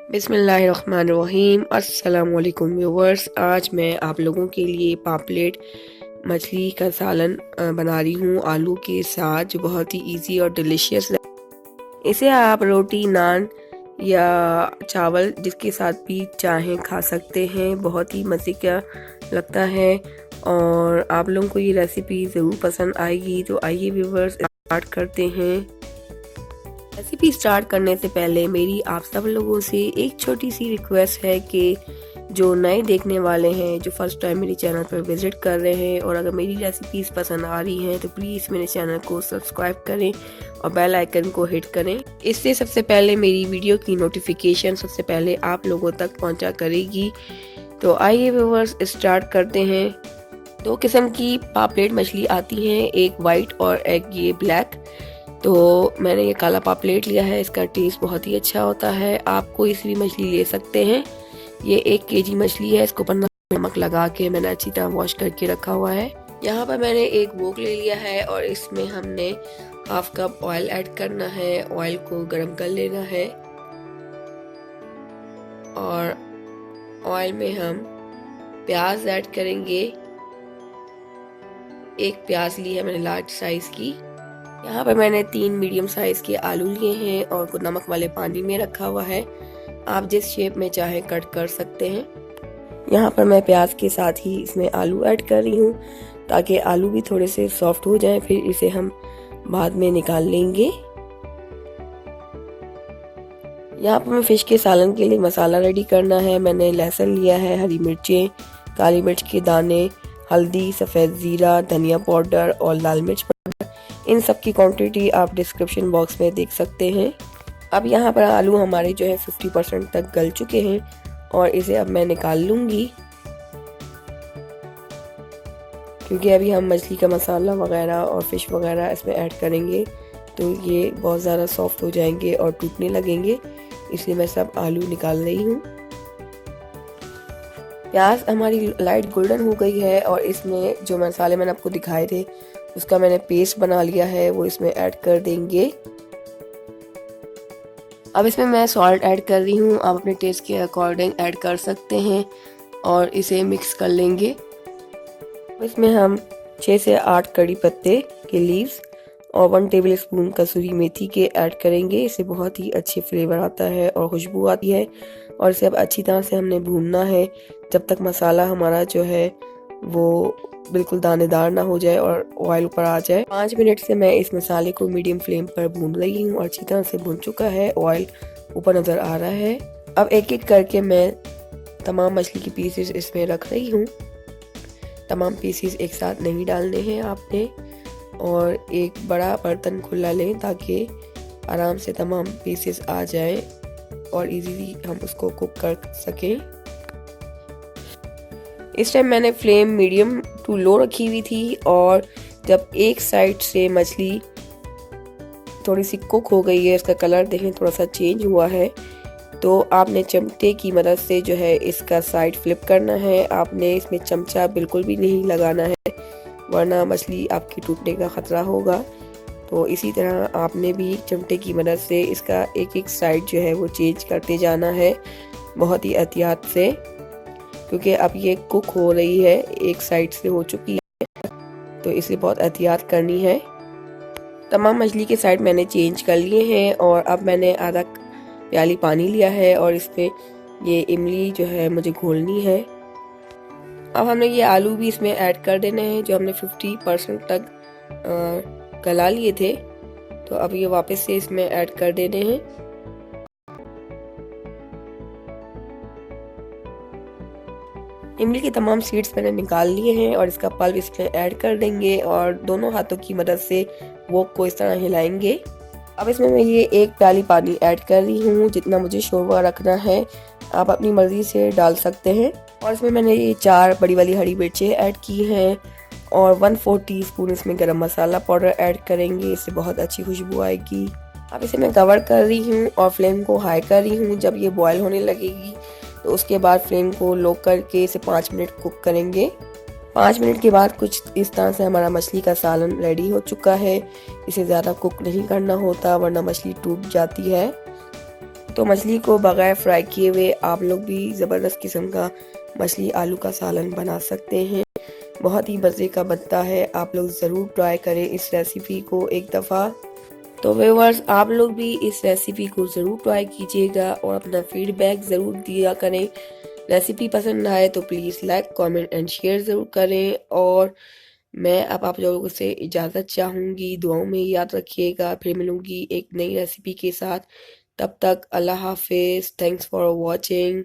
बिस्मिल्लाहिर्रहमानिर्रहीम। अस्सलाम वालेकुम व्यूवर्स। आज मैं आप लोगों के लिए पापलेट मछली का सालन बना रही हूँ आलू के साथ, जो बहुत ही इजी और डिलीशियस है। इसे आप रोटी, नान या चावल जिसके साथ भी चाहें खा सकते हैं। बहुत ही मज़े का लगता है और आप लोगों को ये रेसिपी ज़रूर पसंद आएगी। तो आइए व्यूवर्स, स्टार्ट करते हैं। रेसिपी स्टार्ट करने से पहले मेरी आप सब लोगों से एक छोटी सी रिक्वेस्ट है कि जो नए देखने वाले हैं, जो फर्स्ट टाइम मेरे चैनल पर विजिट कर रहे हैं, और अगर मेरी रेसिपीज़ पसंद आ रही हैं तो प्लीज़ मेरे चैनल को सब्सक्राइब करें और बेल आइकन को हिट करें। इससे सबसे पहले मेरी वीडियो की नोटिफिकेशन सबसे पहले आप लोगों तक पहुंचा करेगी। तो आइए व्यूअर्स, स्टार्ट करते हैं। दो किस्म की पापलेट मछली आती हैं, एक वाइट और एक ये ब्लैक। तो मैंने ये काला पापलेट लिया है, इसका टेस्ट बहुत ही अच्छा होता है। आप कोई सी भी मछली ले सकते हैं। ये 1 केजी मछली है, इसको 15 नमक लगा के मैंने अच्छी तरह वॉश करके रखा हुआ है। यहाँ पर मैंने एक वोक ले लिया है और इसमें हमने हाफ कप ऑयल ऐड करना है। ऑयल को गर्म कर लेना है और ऑयल में हम प्याज ऐड करेंगे। एक प्याज ली है मैंने लार्ज साइज की। यहाँ पर मैंने 3 मीडियम साइज के आलू लिए हैं और को नमक वाले पानी में रखा हुआ है। आप जिस शेप में चाहे कट कर सकते हैं। यहाँ पर मैं प्याज के साथ ही इसमें आलू ऐड कर रही हूँ ताकि आलू भी थोड़े से सॉफ्ट हो जाएं, फिर इसे हम बाद में निकाल लेंगे। यहाँ पर मैं फिश के सालन के लिए मसाला रेडी करना है। मैंने लहसुन लिया है, हरी मिर्चें, काली मिर्च के दाने, हल्दी, सफ़ेद ज़ीरा, धनिया पाउडर और लाल मिर्च पाउडर। इन सब की क्वांटिटी आप डिस्क्रिप्शन बॉक्स में देख सकते हैं। अब यहाँ पर आलू हमारे जो है 50% तक गल चुके हैं और इसे अब मैं निकाल लूँगी, क्योंकि अभी हम मछली का मसाला वगैरह और फिश वगैरह इसमें ऐड करेंगे तो ये बहुत ज़्यादा सॉफ्ट हो जाएंगे और टूटने लगेंगे, इसलिए मैं सब आलू निकाल रही हूँ। प्याज हमारी लाइट गोल्डन हो गई है और इसमें जो मसाले मैंने आपको दिखाए थे उसका मैंने पेस्ट बना लिया है, वो इसमें ऐड कर देंगे। अब इसमें मैं सॉल्ट ऐड कर रही हूँ, आप अपने टेस्ट के अकॉर्डिंग ऐड कर सकते हैं और इसे मिक्स कर लेंगे। इसमें हम 6 से 8 कड़ी पत्ते के लीव्स और 1 टेबल स्पून कसूरी मेथी के ऐड करेंगे। इससे बहुत ही अच्छी फ्लेवर आता है और खुशबू आती है और इसे अब अच्छी तरह से हमने भूनना है जब तक मसाला हमारा जो है वो बिल्कुल दानेदार ना हो जाए और ऑयल ऊपर आ जाए। 5 मिनट से मैं इस मसाले को मीडियम फ्लेम पर भून रही हूँ और अच्छी तरह से भून चुका है, ऑयल ऊपर नज़र आ रहा है। अब एक एक करके मैं तमाम मछली की पीसेस इसमें रख रही हूँ। तमाम पीसेस एक साथ नहीं डालने हैं आपने, और एक बड़ा बर्तन खुला लें ताकि आराम से तमाम पीसेस आ जाए और इजीली हम उसको कुक कर सकें। इस टाइम मैंने फ्लेम मीडियम टू लो रखी हुई थी और जब एक साइड से मछली थोड़ी सी कुक हो गई है, इसका कलर देखें थोड़ा सा चेंज हुआ है, तो आपने चमचे की मदद से जो है इसका साइड फ्लिप करना है। आपने इसमें चमचा बिल्कुल भी नहीं लगाना है, वरना मछली आपकी टूटने का खतरा होगा। तो इसी तरह आपने भी चमटे की मदद से इसका एक एक साइड जो है वो चेंज करते जाना है, बहुत ही एहतियात से, क्योंकि अब ये कुक हो रही है, एक साइड से हो चुकी है, तो इसलिए बहुत एहतियात करनी है। तमाम मछली के साइड मैंने चेंज कर लिए हैं और अब मैंने आधा प्याली पानी लिया है और इसमें ये इमली जो है मुझे घोलनी है। अब हमने ये आलू भी इसमें ऐड कर देने हैं जो हमने 50% तक गला लिए थे, तो अब ये वापस से इसमें ऐड कर देने हैं। इमली के तमाम सीड्स मैंने निकाल लिए हैं और इसका पल्प इसमें ऐड कर देंगे और दोनों हाथों की मदद से वोक को इस तरह हिलाएंगे। अब इसमें मैं ये 1 प्याली पानी ऐड कर रही हूँ, जितना मुझे शोरबा रखना है आप अपनी मर्जी से डाल सकते हैं। और इसमें मैंने ये 4 बड़ी वाली हरी मिर्चें ऐड की हैं और 1/4 टीस्पून इसमें गरम मसाला पाउडर ऐड करेंगे, इससे बहुत अच्छी खुशबू आएगी। अब इसे मैं कवर कर रही हूँ और फ्लेम को हाई कर रही हूँ। जब ये बॉयल होने लगेगी तो उसके बाद फ्लेम को लो करके इसे 5 मिनट कुक करेंगे। 5 मिनट के बाद कुछ इस तरह से हमारा मछली का सालन रेडी हो चुका है। इसे ज़्यादा कुक नहीं करना होता वरना मछली टूट जाती है। तो मछली को बगैर फ्राई किए हुए आप लोग भी ज़बरदस्त किस्म का मछली आलू का सालन बना सकते हैं। बहुत ही मज़े का बनता है, आप लोग ज़रूर ट्राई करें इस रेसिपी को एक दफ़ा। तो व्यूअर्स, आप लोग भी इस रेसिपी को ज़रूर ट्राई कीजिएगा और अपना फीडबैक ज़रूर दिया करें। रेसिपी पसंद आए तो please like, comment and share ज़रूर करें। और मैं अब आप लोगों से इजाज़त चाहूँगी, दुआओं में याद रखिएगा। फिर मिलूँगी एक नई रेसिपी के साथ। तब तक अल्लाह हाफ़िज़। Thanks for watching.